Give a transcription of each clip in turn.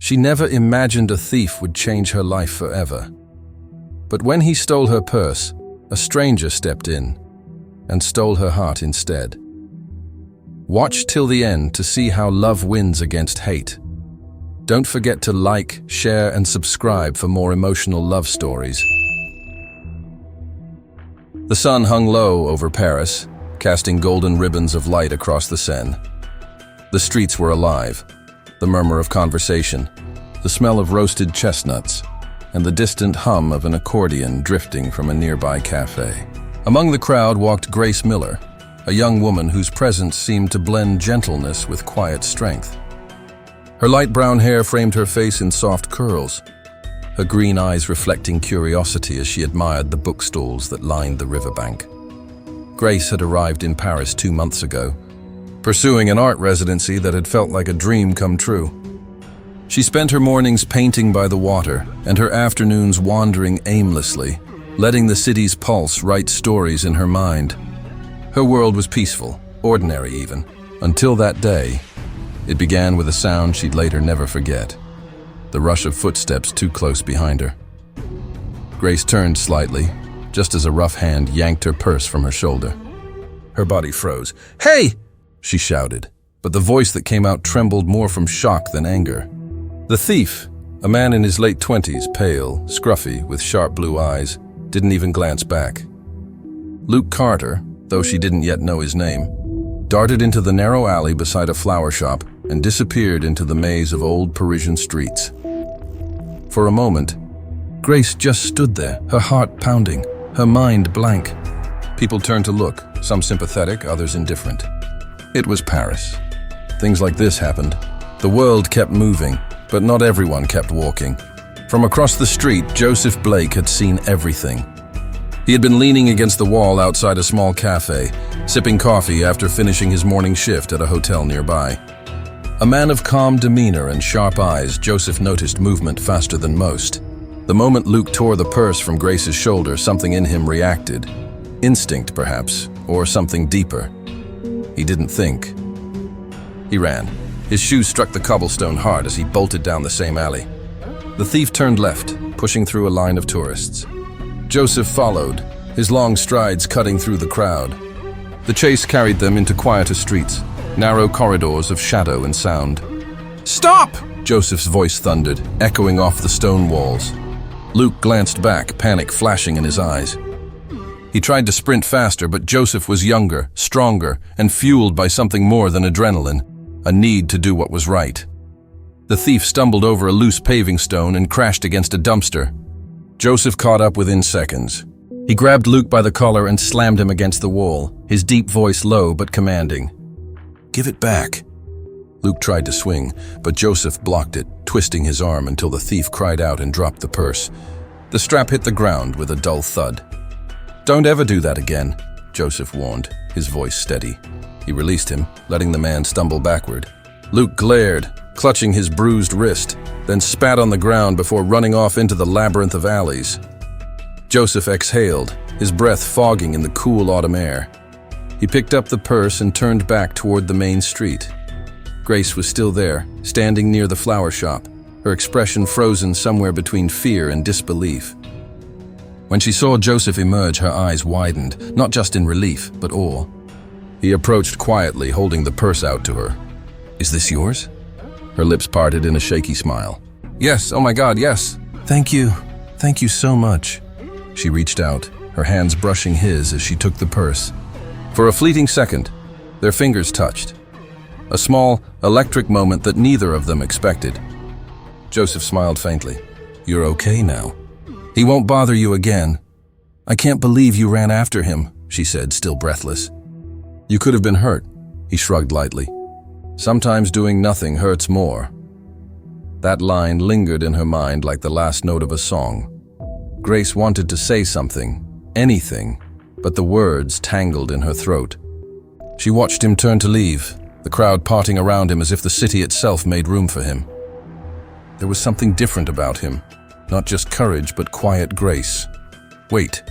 She never imagined a thief would change her life forever. But when he stole her purse, a stranger stepped in and stole her heart instead. Watch till the end to see how love wins against hate. Don't forget to like, share, and subscribe for more emotional love stories. The sun hung low over Paris, casting golden ribbons of light across the Seine. The streets were alive, the murmur of conversation, the smell of roasted chestnuts, and the distant hum of an accordion drifting from a nearby cafe. Among the crowd walked Grace Miller, a young woman whose presence seemed to blend gentleness with quiet strength. Her light brown hair framed her face in soft curls, her green eyes reflecting curiosity as she admired the bookstalls that lined the riverbank. Grace had arrived in Paris 2 months ago, pursuing an art residency that had felt like a dream come true. She spent her mornings painting by the water and her afternoons wandering aimlessly, letting the city's pulse write stories in her mind. Her world was peaceful, ordinary even, until that day. It began with a sound she'd later never forget, the rush of footsteps too close behind her. Grace turned slightly, just as a rough hand yanked her purse from her shoulder. Her body froze. "Hey!" she shouted, but the voice that came out trembled more from shock than anger. The thief, a man in his late 20s, pale, scruffy, with sharp blue eyes, didn't even glance back. Luke Carter, though she didn't yet know his name, darted into the narrow alley beside a flower shop and disappeared into the maze of old Parisian streets. For a moment, Grace just stood there, her heart pounding, her mind blank. People turned to look, some sympathetic, others indifferent. It was Paris. Things like this happened. The world kept moving, but not everyone kept walking. From across the street, Joseph Blake had seen everything. He had been leaning against the wall outside a small cafe, sipping coffee after finishing his morning shift at a hotel nearby. A man of calm demeanor and sharp eyes, Joseph noticed movement faster than most. The moment Luke tore the purse from Grace's shoulder, something in him reacted. Instinct, perhaps, or something deeper. He didn't think. He ran. His shoes struck the cobblestone hard as he bolted down the same alley. The thief turned left, pushing through a line of tourists. Joseph followed, his long strides cutting through the crowd. The chase carried them into quieter streets, narrow corridors of shadow and sound. "Stop!" Joseph's voice thundered, echoing off the stone walls. Luke glanced back, panic flashing in his eyes. He tried to sprint faster, but Joseph was younger, stronger, and fueled by something more than adrenaline, a need to do what was right. The thief stumbled over a loose paving stone and crashed against a dumpster. Joseph caught up within seconds. He grabbed Luke by the collar and slammed him against the wall, his deep voice low but commanding. "Give it back." Luke tried to swing, but Joseph blocked it, twisting his arm until the thief cried out and dropped the purse. The strap hit the ground with a dull thud. "Don't ever do that again," Joseph warned, his voice steady. He released him, letting the man stumble backward. Luke glared, clutching his bruised wrist, then spat on the ground before running off into the labyrinth of alleys. Joseph exhaled, his breath fogging in the cool autumn air. He picked up the purse and turned back toward the main street. Grace was still there, standing near the flower shop, her expression frozen somewhere between fear and disbelief. When she saw Joseph emerge, her eyes widened, not just in relief, but awe. He approached quietly, holding the purse out to her. "Is this yours?" Her lips parted in a shaky smile. "Yes, oh my God, yes." Thank you so much." She reached out, her hands brushing his as she took the purse. For a fleeting second, their fingers touched. A small, electric moment that neither of them expected. Joseph smiled faintly. "You're okay now. He won't bother you again." "I can't believe you ran after him," she said, still breathless. "You could have been hurt," he shrugged lightly. "Sometimes doing nothing hurts more." That line lingered in her mind like the last note of a song. Grace wanted to say something, anything, but the words tangled in her throat. She watched him turn to leave, the crowd parting around him as if the city itself made room for him. There was something different about him, not just courage, but quiet grace. "Wait,"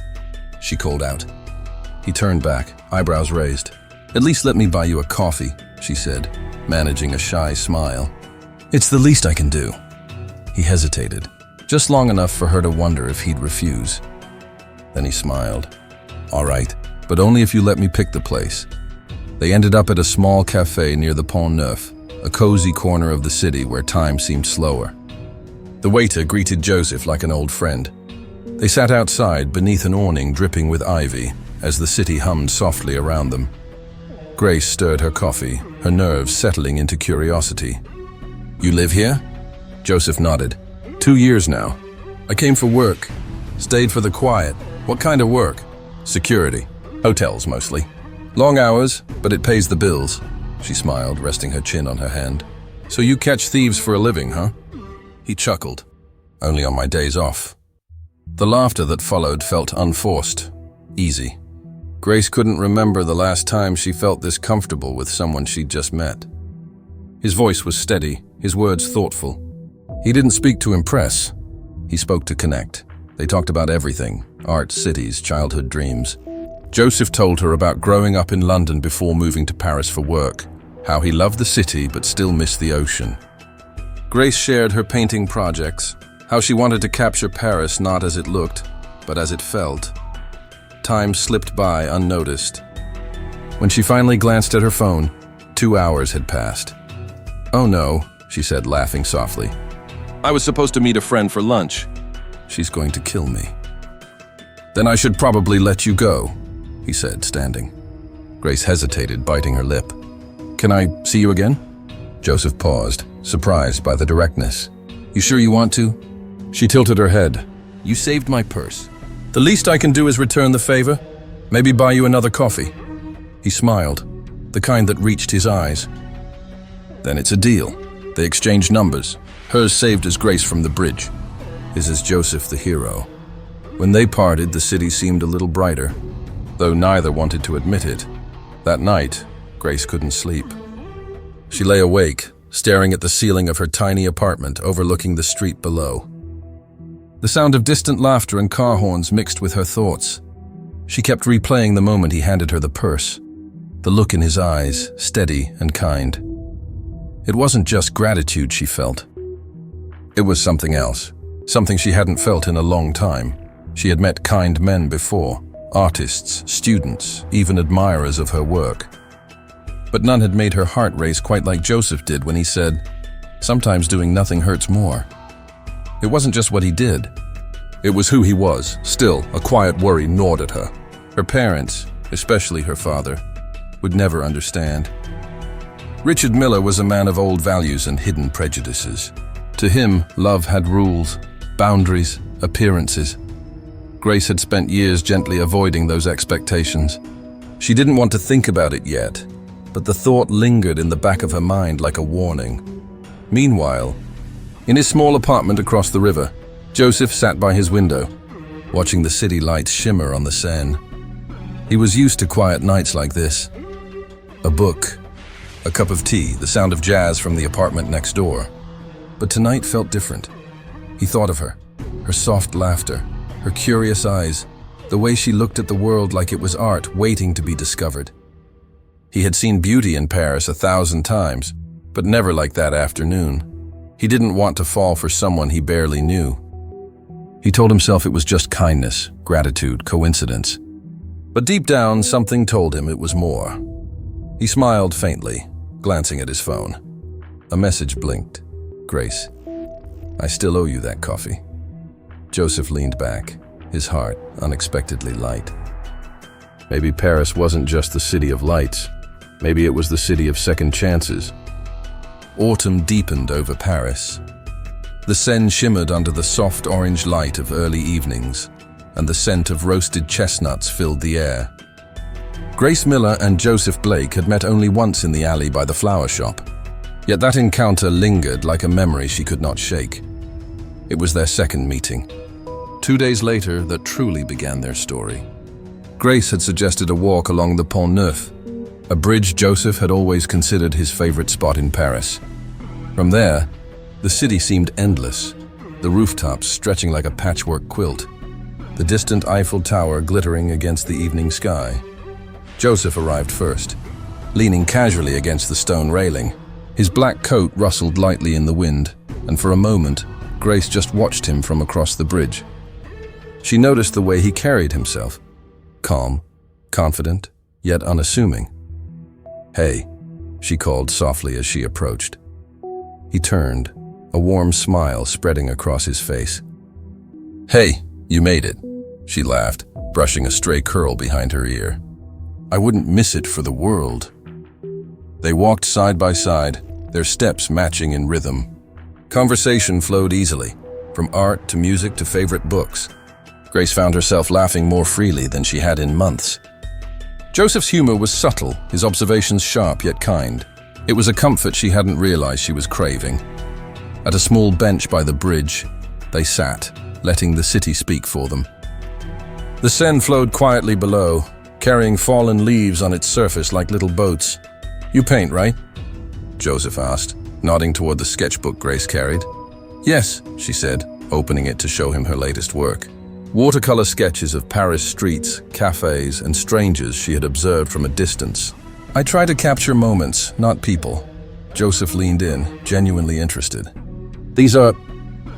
she called out. He turned back, eyebrows raised. "At least let me buy you a coffee," she said, managing a shy smile. "It's the least I can do." He hesitated, just long enough for her to wonder if he'd refuse. Then he smiled. "All right, but only if you let me pick the place." They ended up at a small cafe near the Pont Neuf, a cozy corner of the city where time seemed slower. The waiter greeted Joseph like an old friend. They sat outside beneath an awning dripping with ivy as the city hummed softly around them. Grace stirred her coffee, her nerves settling into curiosity. "You live here?" Joseph nodded. 2 years now. I came for work. Stayed for the quiet. What kind of work? Security. Hotels, mostly. Long hours, but it pays the bills. She smiled, resting her chin on her hand. "So you catch thieves for a living, huh?" He chuckled. "Only on my days off." The laughter that followed felt unforced, easy. Grace couldn't remember the last time she felt this comfortable with someone she'd just met. His voice was steady, his words thoughtful. He didn't speak to impress. He spoke to connect. They talked about everything: art, cities, childhood dreams. Joseph told her about growing up in London before moving to Paris for work, how he loved the city but still missed the ocean. Grace shared her painting projects, how she wanted to capture Paris not as it looked, but as it felt. Time slipped by unnoticed. When she finally glanced at her phone, 2 hours had passed. "Oh no," she said, laughing softly. "I was supposed to meet a friend for lunch." "She's going to kill me." "Then I should probably let you go," he said, standing. Grace hesitated, biting her lip. "Can I see you again?" Joseph paused, surprised by the directness. "You sure you want to?" She tilted her head. "You saved my purse. The least I can do is return the favor. Maybe buy you another coffee." He smiled, the kind that reached his eyes. "Then it's a deal." They exchanged numbers. Hers saved as Grace from the bridge. His as Joseph the hero. When they parted, the city seemed a little brighter, though neither wanted to admit it. That night, Grace couldn't sleep. She lay awake, staring at the ceiling of her tiny apartment overlooking the street below. The sound of distant laughter and car horns mixed with her thoughts. She kept replaying the moment he handed her the purse, the look in his eyes, steady and kind. It wasn't just gratitude she felt. It was something else, something she hadn't felt in a long time. She had met kind men before, artists, students, even admirers of her work. But none had made her heart race quite like Joseph did when he said, "Sometimes doing nothing hurts more." It wasn't just what he did. It was who he was. Still, a quiet worry gnawed at her. Her parents, especially her father, would never understand. Richard Miller was a man of old values and hidden prejudices. To him, love had rules, boundaries, appearances. Grace had spent years gently avoiding those expectations. She didn't want to think about it yet, but the thought lingered in the back of her mind like a warning. Meanwhile, in his small apartment across the river, Joseph sat by his window, watching the city lights shimmer on the Seine. He was used to quiet nights like this. A book, a cup of tea, the sound of jazz from the apartment next door. But tonight felt different. He thought of her soft laughter, her curious eyes, the way she looked at the world like it was art waiting to be discovered. He had seen beauty in Paris 1,000 times, but never like that afternoon. He didn't want to fall for someone he barely knew. He told himself it was just kindness, gratitude, coincidence. But deep down, something told him it was more. He smiled faintly, glancing at his phone. A message blinked. "Grace, I still owe you that coffee." Joseph leaned back, his heart unexpectedly light. Maybe Paris wasn't just the city of lights. Maybe it was the city of second chances. Autumn deepened over Paris. The Seine shimmered under the soft orange light of early evenings, and the scent of roasted chestnuts filled the air. Grace Miller and Joseph Blake had met only once in the alley by the flower shop, yet that encounter lingered like a memory she could not shake. It was their second meeting. 2 days later, that truly began their story. Grace had suggested a walk along the Pont Neuf, a bridge Joseph had always considered his favorite spot in Paris. From there, the city seemed endless, the rooftops stretching like a patchwork quilt, the distant Eiffel Tower glittering against the evening sky. Joseph arrived first, leaning casually against the stone railing. His black coat rustled lightly in the wind, and for a moment, Grace just watched him from across the bridge. She noticed the way he carried himself. Calm, confident, yet unassuming. "Hey," she called softly as she approached. He turned, a warm smile spreading across his face. "Hey, you made it," she laughed, brushing a stray curl behind her ear. "I wouldn't miss it for the world." They walked side by side, their steps matching in rhythm. Conversation flowed easily, from art to music to favorite books. Grace found herself laughing more freely than she had in months. Joseph's humor was subtle, his observations sharp yet kind. It was a comfort she hadn't realized she was craving. At a small bench by the bridge, they sat, letting the city speak for them. The Seine flowed quietly below, carrying fallen leaves on its surface like little boats. "You paint, right?" Joseph asked, nodding toward the sketchbook Grace carried. "Yes," she said, opening it to show him her latest work. Watercolor sketches of Paris streets, cafes, and strangers she had observed from a distance. "I try to capture moments, not people." Joseph leaned in, genuinely interested. "These are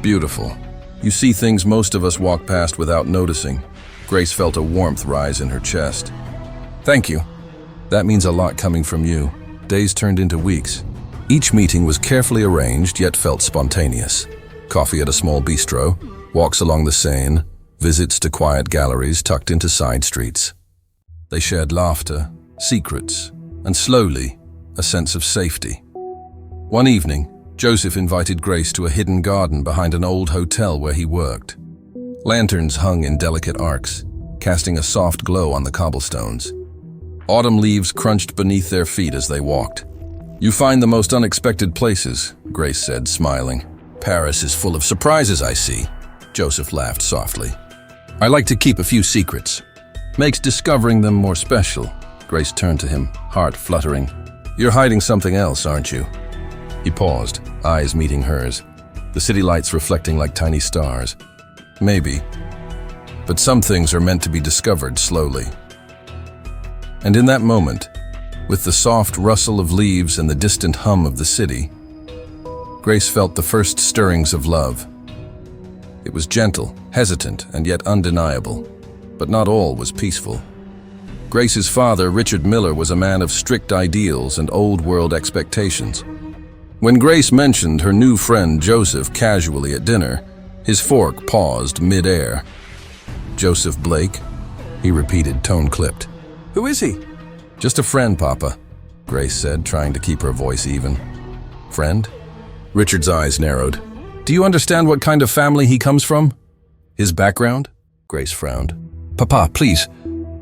beautiful. You see things most of us walk past without noticing." Grace felt a warmth rise in her chest. "Thank you. That means a lot coming from you." Days turned into weeks. Each meeting was carefully arranged, yet felt spontaneous. Coffee at a small bistro, walks along the Seine, visits to quiet galleries tucked into side streets. They shared laughter, secrets, and slowly, a sense of safety. One evening, Joseph invited Grace to a hidden garden behind an old hotel where he worked. Lanterns hung in delicate arcs, casting a soft glow on the cobblestones. Autumn leaves crunched beneath their feet as they walked. "You find the most unexpected places," Grace said, smiling. "Paris is full of surprises, I see." Joseph laughed softly. "I like to keep a few secrets. Makes discovering them more special." Grace turned to him, heart fluttering. "You're hiding something else, aren't you?" He paused, eyes meeting hers, the city lights reflecting like tiny stars. "Maybe. But some things are meant to be discovered slowly." And in that moment, with the soft rustle of leaves and the distant hum of the city, Grace felt the first stirrings of love. It was gentle, hesitant, and yet undeniable, but not all was peaceful. Grace's father, Richard Miller, was a man of strict ideals and old-world expectations. When Grace mentioned her new friend Joseph casually at dinner, his fork paused mid-air. "Joseph Blake?" he repeated, tone-clipped. "Who is he?" "Just a friend, Papa," Grace said, trying to keep her voice even. "Friend?" Richard's eyes narrowed. "Do you understand what kind of family he comes from? His background?" Grace frowned. "Papa, please."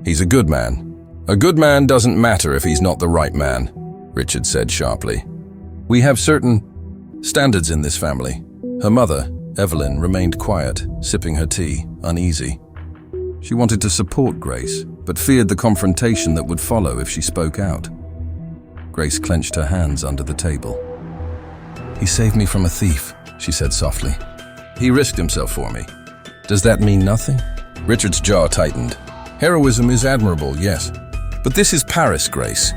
"He's a good man." "A good man doesn't matter if he's not the right man," Richard said sharply. "We have certain standards in this family." Her mother, Evelyn, remained quiet, sipping her tea, uneasy. She wanted to support Grace, but feared the confrontation that would follow if she spoke out. Grace clenched her hands under the table. "He saved me from a thief," she said softly. "He risked himself for me. Does that mean nothing?" Richard's jaw tightened. "Heroism is admirable, yes. But this is Paris, Grace.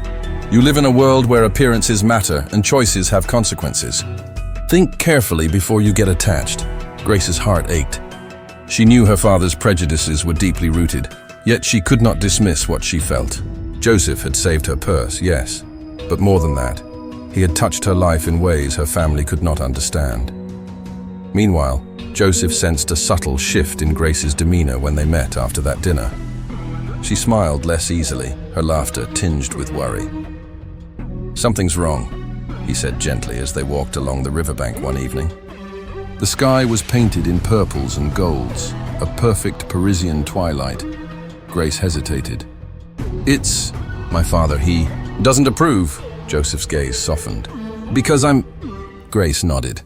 You live in a world where appearances matter and choices have consequences. Think carefully before you get attached." Grace's heart ached. She knew her father's prejudices were deeply rooted, yet she could not dismiss what she felt. Joseph had saved her purse, yes, but more than that, he had touched her life in ways her family could not understand. Meanwhile, Joseph sensed a subtle shift in Grace's demeanor when they met after that dinner. She smiled less easily, her laughter tinged with worry. "Something's wrong," he said gently as they walked along the riverbank one evening. The sky was painted in purples and golds, a perfect Parisian twilight. Grace hesitated. "It's..." "My father, he doesn't approve." Joseph's gaze softened. "Because I'm..." Grace nodded.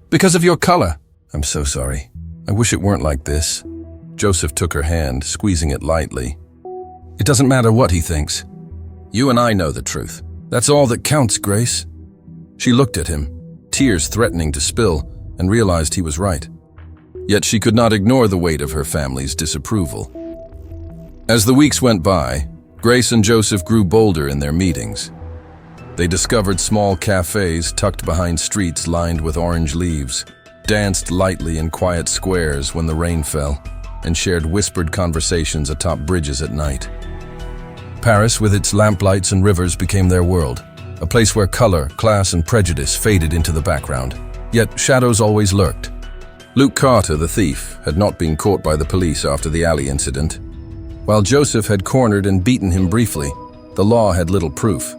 "Because of your color." "I'm so sorry. I wish it weren't like this." Joseph took her hand, squeezing it lightly. "It doesn't matter what he thinks. You and I know the truth. That's all that counts, Grace." She looked at him, tears threatening to spill, and realized he was right. Yet she could not ignore the weight of her family's disapproval. As the weeks went by, Grace and Joseph grew bolder in their meetings. They discovered small cafes tucked behind streets lined with orange leaves, danced lightly in quiet squares when the rain fell, and shared whispered conversations atop bridges at night. Paris, with its lamplights and rivers, became their world, a place where color, class, and prejudice faded into the background. Yet shadows always lurked. Luke Carter, the thief, had not been caught by the police after the alley incident. While Joseph had cornered and beaten him briefly, the law had little proof.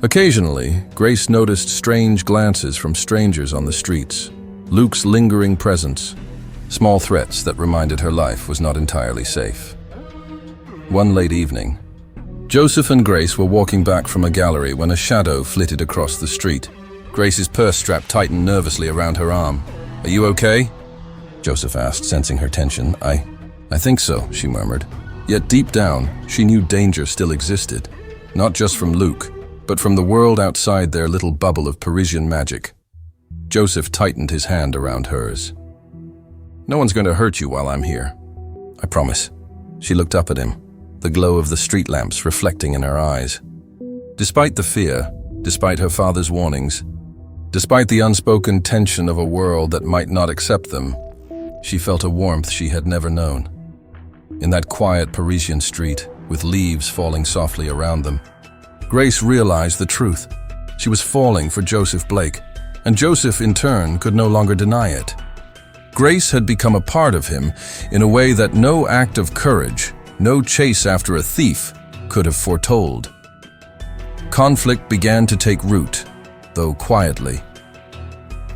Occasionally, Grace noticed strange glances from strangers on the streets, Luke's lingering presence, small threats that reminded her life was not entirely safe. One late evening, Joseph and Grace were walking back from a gallery when a shadow flitted across the street. Grace's purse strap tightened nervously around her arm. "Are you okay?" Joseph asked, sensing her tension. I think so," she murmured. Yet deep down, she knew danger still existed, not just from Luke, but from the world outside their little bubble of Parisian magic. Joseph tightened his hand around hers. "No one's going to hurt you while I'm here. I promise." She looked up at him, the glow of the street lamps reflecting in her eyes. Despite the fear, despite her father's warnings, despite the unspoken tension of a world that might not accept them, she felt a warmth she had never known. In that quiet Parisian street, with leaves falling softly around them, Grace realized the truth. She was falling for Joseph Blake, and Joseph, in turn, could no longer deny it. Grace had become a part of him in a way that no act of courage, no chase after a thief, could have foretold. Conflict began to take root, though quietly.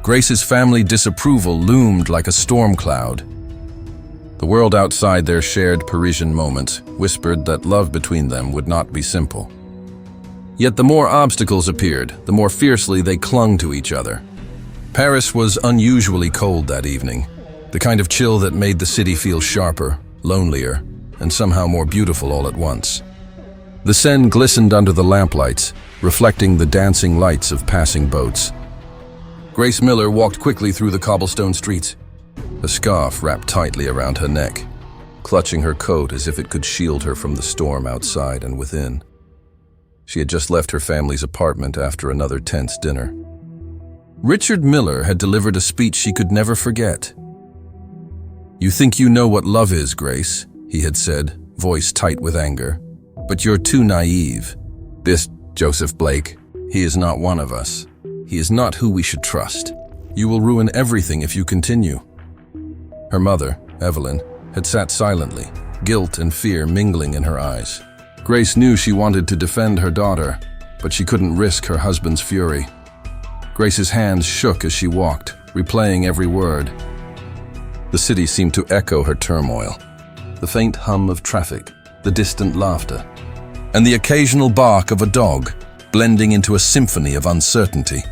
Grace's family disapproval loomed like a storm cloud. The world outside their shared Parisian moments whispered that love between them would not be simple. Yet the more obstacles appeared, the more fiercely they clung to each other. Paris was unusually cold that evening, the kind of chill that made the city feel sharper, lonelier, and somehow more beautiful all at once. The Seine glistened under the lamplights, reflecting the dancing lights of passing boats. Grace Miller walked quickly through the cobblestone streets, a scarf wrapped tightly around her neck, clutching her coat as if it could shield her from the storm outside and within. She had just left her family's apartment after another tense dinner. Richard Miller had delivered a speech she could never forget. "You think you know what love is, Grace," he had said, voice tight with anger. "But you're too naive. This Joseph Blake, he is not one of us. He is not who we should trust. You will ruin everything if you continue." Her mother, Evelyn, had sat silently, guilt and fear mingling in her eyes. Grace knew she wanted to defend her daughter, but she couldn't risk her husband's fury. Grace's hands shook as she walked, replaying every word. The city seemed to echo her turmoil. The faint hum of traffic, the distant laughter, and the occasional bark of a dog, blending into a symphony of uncertainty.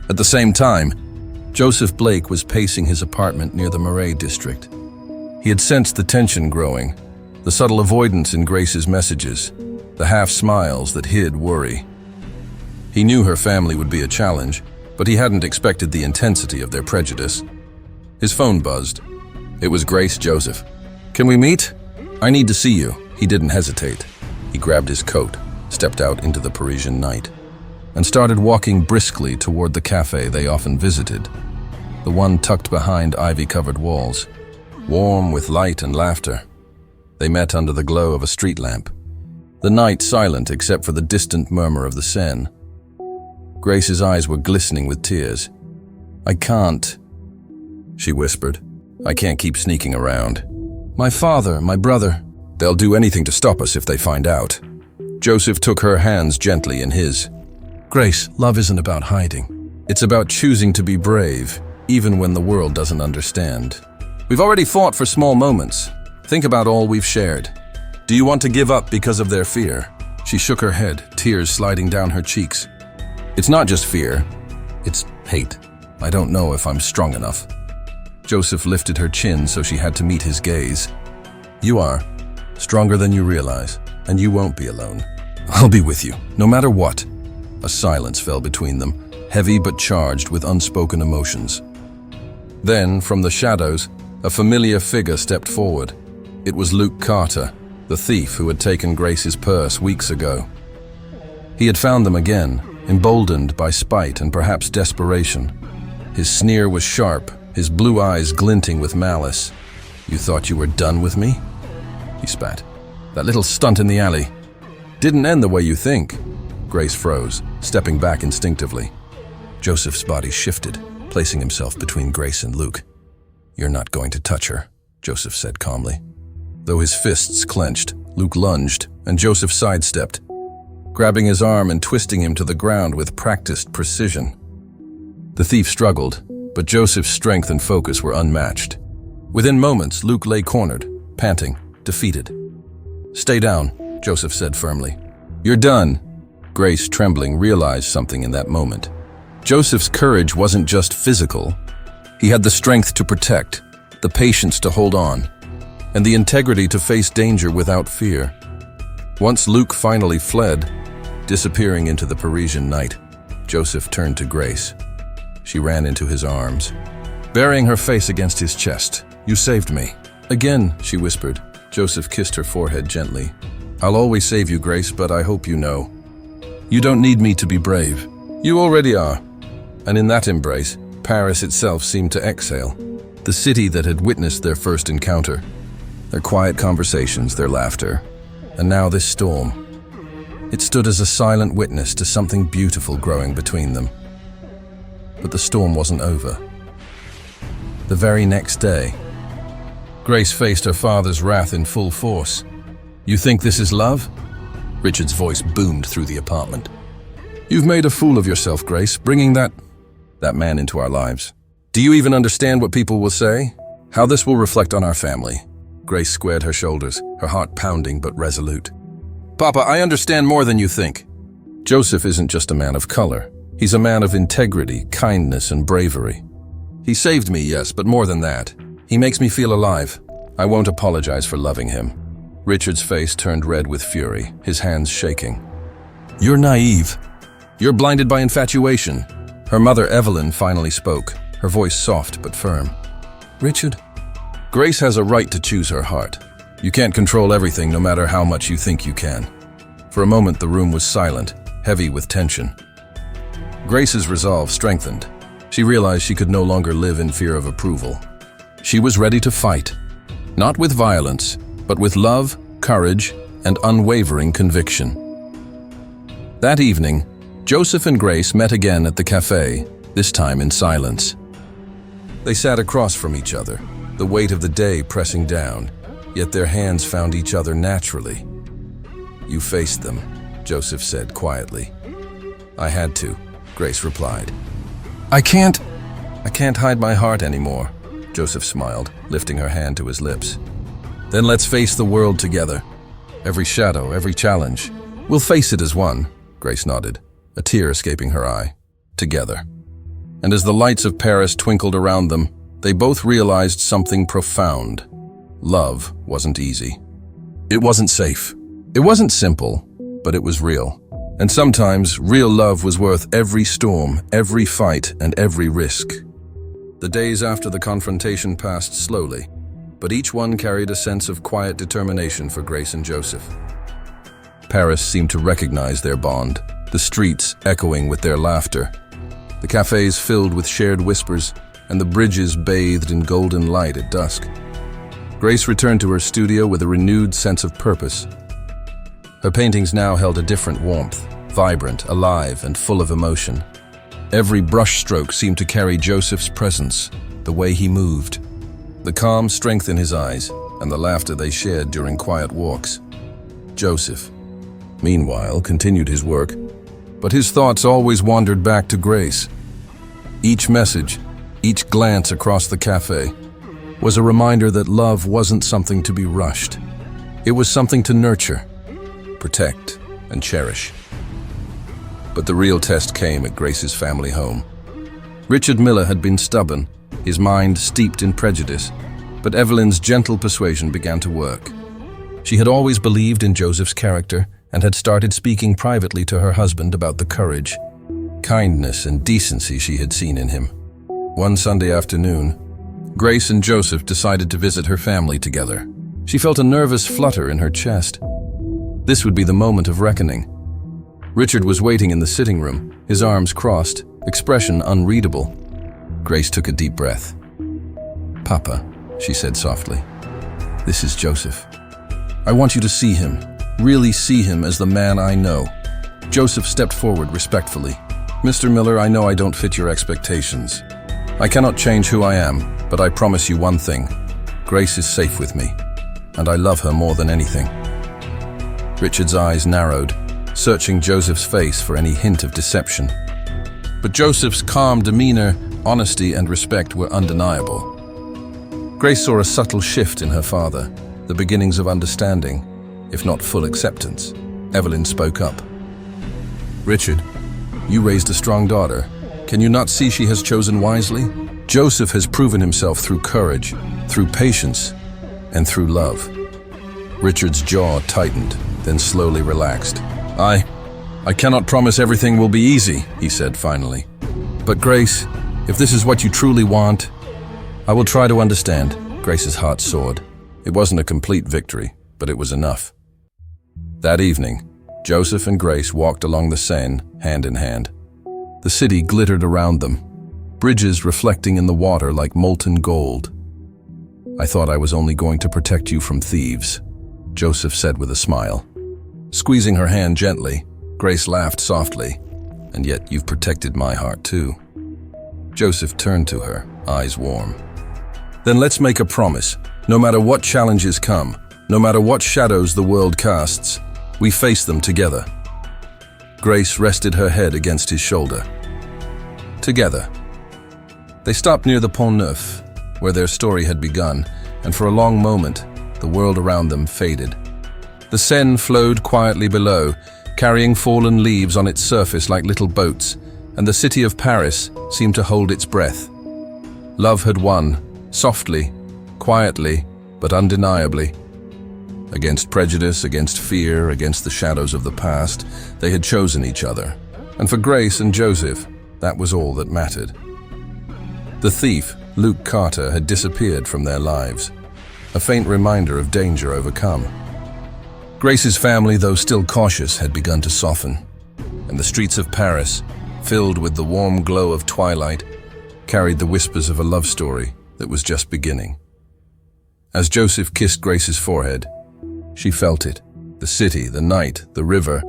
At the same time, Joseph Blake was pacing his apartment near the Marais district. He had sensed the tension growing, the subtle avoidance in Grace's messages, the half-smiles that hid worry. He knew her family would be a challenge, but he hadn't expected the intensity of their prejudice. His phone buzzed. It was Grace Joseph. "Can we meet? I need to see you." He didn't hesitate. He grabbed his coat, stepped out into the Parisian night, and started walking briskly toward the cafe they often visited, the one tucked behind ivy-covered walls, warm with light and laughter. They met under the glow of a street lamp, the night silent except for the distant murmur of the Seine. Grace's eyes were glistening with tears. "I can't," she whispered. "I can't keep sneaking around. My father, my brother, they'll do anything to stop us if they find out." Joseph took her hands gently in his. "Grace, love isn't about hiding. It's about choosing to be brave, even when the world doesn't understand. We've already fought for small moments. Think about all we've shared. Do you want to give up because of their fear?" She shook her head, tears sliding down her cheeks. "It's not just fear. It's hate. I don't know if I'm strong enough." Joseph lifted her chin so she had to meet his gaze. "You are, stronger than you realize, and you won't be alone. I'll be with you, no matter what." A silence fell between them, heavy but charged with unspoken emotions. Then, from the shadows, a familiar figure stepped forward. It was Luke Carter, the thief who had taken Grace's purse weeks ago. He had found them again, emboldened by spite and perhaps desperation. His sneer was sharp, his blue eyes glinting with malice. "You thought you were done with me?" He spat. "That little stunt in the alley didn't end the way you think." Grace froze, stepping back instinctively. Joseph's body shifted, placing himself between Grace and Luke. "You're not going to touch her," Joseph said calmly. Though his fists clenched, Luke lunged, and Joseph sidestepped, grabbing his arm and twisting him to the ground with practiced precision. The thief struggled, but Joseph's strength and focus were unmatched. Within moments, Luke lay cornered, panting, defeated. "Stay down," Joseph said firmly. "You're done." Grace, trembling, realized something in that moment. Joseph's courage wasn't just physical. He had the strength to protect, the patience to hold on, and the integrity to face danger without fear. Once Luke finally fled, disappearing into the Parisian night, Joseph turned to Grace. She ran into his arms, burying her face against his chest. "You saved me." "Again," she whispered. Joseph kissed her forehead gently. "I'll always save you, Grace, but I hope you know. You don't need me to be brave. You already are." And in that embrace, Paris itself seemed to exhale. The city that had witnessed their first encounter, their quiet conversations, their laughter, and now this storm. It stood as a silent witness to something beautiful growing between them. But the storm wasn't over. The very next day, Grace faced her father's wrath in full force. "You think this is love?" Richard's voice boomed through the apartment. "You've made a fool of yourself, Grace, bringing that man into our lives. Do you even understand what people will say? How this will reflect on our family?" Grace squared her shoulders, her heart pounding but resolute. "Papa, I understand more than you think. Joseph isn't just a man of color. He's a man of integrity, kindness, and bravery. He saved me, yes, but more than that. He makes me feel alive. I won't apologize for loving him." Richard's face turned red with fury, his hands shaking. "You're naive. You're blinded by infatuation." Her mother, Evelyn, finally spoke, her voice soft but firm. "Richard, Grace has a right to choose her heart. You can't control everything, no matter how much you think you can." For a moment, the room was silent, heavy with tension. Grace's resolve strengthened. She realized she could no longer live in fear of approval. She was ready to fight, not with violence, but with love, courage, and unwavering conviction. That evening, Joseph and Grace met again at the cafe, this time in silence. They sat across from each other, the weight of the day pressing down, yet their hands found each other naturally. "You faced them," Joseph said quietly. "I had to," Grace replied. I can't hide my heart anymore," Joseph smiled, lifting her hand to his lips. "Then let's face the world together. Every shadow, every challenge. We'll face it as one," Grace nodded, a tear escaping her eye. "Together." And as the lights of Paris twinkled around them, they both realized something profound. Love wasn't easy. It wasn't safe. It wasn't simple, but it was real. And sometimes, real love was worth every storm, every fight, and every risk. The days after the confrontation passed slowly, but each one carried a sense of quiet determination for Grace and Joseph. Paris seemed to recognize their bond, the streets echoing with their laughter, the cafes filled with shared whispers, and the bridges bathed in golden light at dusk. Grace returned to her studio with a renewed sense of purpose. Her paintings now held a different warmth, vibrant, alive, and full of emotion. Every brushstroke seemed to carry Joseph's presence, the way he moved, the calm strength in his eyes, and the laughter they shared during quiet walks. Joseph, meanwhile, continued his work, but his thoughts always wandered back to Grace. Each message, each glance across the cafe, was a reminder that love wasn't something to be rushed. It was something to nurture, protect, and cherish. But the real test came at Grace's family home. Richard Miller had been stubborn, his mind steeped in prejudice, but Evelyn's gentle persuasion began to work. She had always believed in Joseph's character and had started speaking privately to her husband about the courage, kindness, and decency she had seen in him. One Sunday afternoon, Grace and Joseph decided to visit her family together. She felt a nervous flutter in her chest. This would be the moment of reckoning. Richard was waiting in the sitting room, his arms crossed, expression unreadable. Grace took a deep breath. "Papa," she said softly, "this is Joseph. I want you to see him, really see him as the man I know." Joseph stepped forward respectfully. "Mr. Miller, I know I don't fit your expectations. I cannot change who I am, but I promise you one thing. Grace is safe with me, and I love her more than anything." Richard's eyes narrowed, searching Joseph's face for any hint of deception. But Joseph's calm demeanor, honesty, and respect were undeniable. Grace saw a subtle shift in her father, the beginnings of understanding, if not full acceptance. Evelyn spoke up. "Richard, you raised a strong daughter. Can you not see she has chosen wisely? Joseph has proven himself through courage, through patience, and through love." Richard's jaw tightened, then slowly relaxed. I cannot promise everything will be easy," he said finally. "But Grace, if this is what you truly want, I will try to understand." Grace's heart soared. It wasn't a complete victory, but it was enough. That evening, Joseph and Grace walked along the Seine, hand in hand. The city glittered around them, bridges reflecting in the water like molten gold. "I thought I was only going to protect you from thieves," Joseph said with a smile. Squeezing her hand gently, Grace laughed softly. "And yet you've protected my heart too." Joseph turned to her, eyes warm. "Then let's make a promise. No matter what challenges come, no matter what shadows the world casts, we face them together." Grace rested her head against his shoulder. Together. They stopped near the Pont Neuf, where their story had begun, and for a long moment, the world around them faded. The Seine flowed quietly below, carrying fallen leaves on its surface like little boats, and the city of Paris seemed to hold its breath. Love had won, softly, quietly, but undeniably. Against prejudice, against fear, against the shadows of the past, they had chosen each other. And for Grace and Joseph, that was all that mattered. The thief, Luke Carter, had disappeared from their lives, a faint reminder of danger overcome. Grace's family, though still cautious, had begun to soften, and the streets of Paris, filled with the warm glow of twilight, carried the whispers of a love story that was just beginning. As Joseph kissed Grace's forehead, she felt it, the city, the night, the river,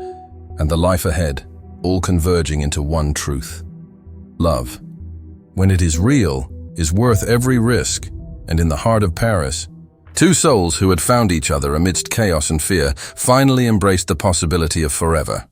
and the life ahead, all converging into one truth. Love, when it is real, is worth every risk, and in the heart of Paris, two souls who had found each other amidst chaos and fear finally embraced the possibility of forever.